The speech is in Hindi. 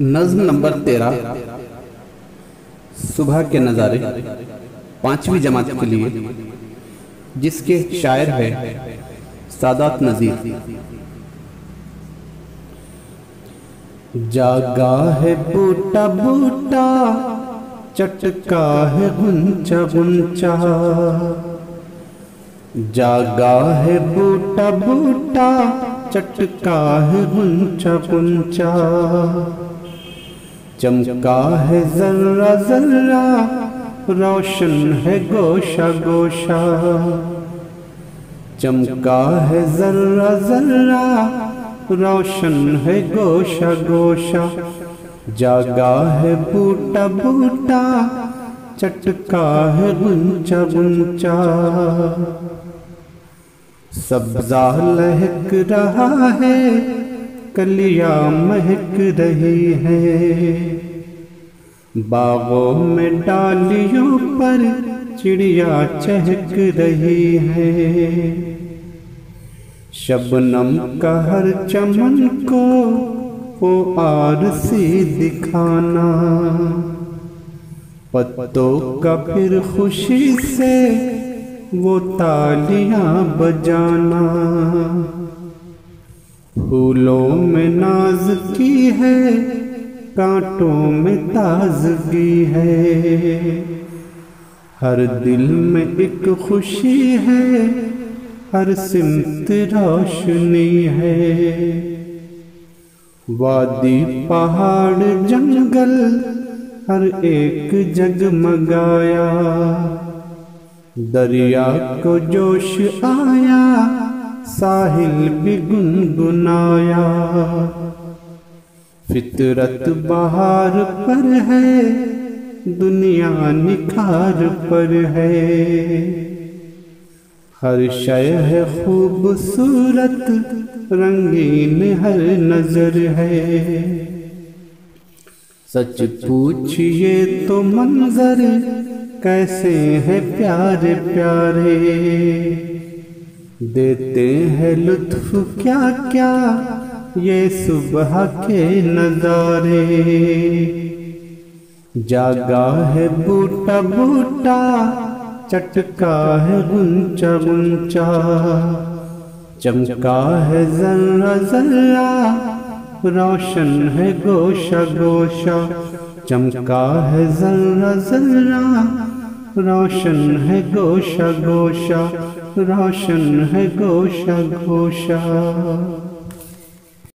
नज़्म नंबर 13 सुबह के नज़ारे 5वीं जमात के लिए, जिसके शायर है सादात नज़ीर। जागा है बूटा बूटा, चटका है गुंचा गुंचा। जागा है बूटा बूटा, चटका है गुंचा गुंचा। चमका है जर्रा जर्रा, रोशन है गोशा गोशा। चमका है जर्रा जर्रा, रोशन है गोशा गोशा। जागा है बूटा बूटा, चटका है गुंचा गुंचा। सब्जा लहक रहा है, कलियां महक रही है। बागों में डालियों पर चिड़िया चहक रही है। शबनम का हर चमन को वो आरसी दिखाना। पत्तों का फिर खुशी से वो तालियां बजाना। फूलों में नाज की है, कांटों में ताजगी है। हर दिल में एक खुशी है, हर सिमत रोशनी है। वादी पहाड़ जंगल हर एक जगमगाया। दरिया को जोश आया, साहिल भी गुनगुनाया। फितरत बहार पर है, दुनिया निखार पर है। हर शय है खूबसूरत, रंगीन हर नजर है। सच पूछिए तो मंजर कैसे हैं प्यारे प्यारे। देते हैं लुत्फ क्या क्या ये सुबह के नजारे। जागा है बूटा बूटा, चटका है गुंचा गुंचा। चमका है जर्रा जर्रा, रोशन है गोशा गोशा। चमका है जर्रा जर्रा, रोशन है गोशा गोशा। रोशन है गोशा गोशा।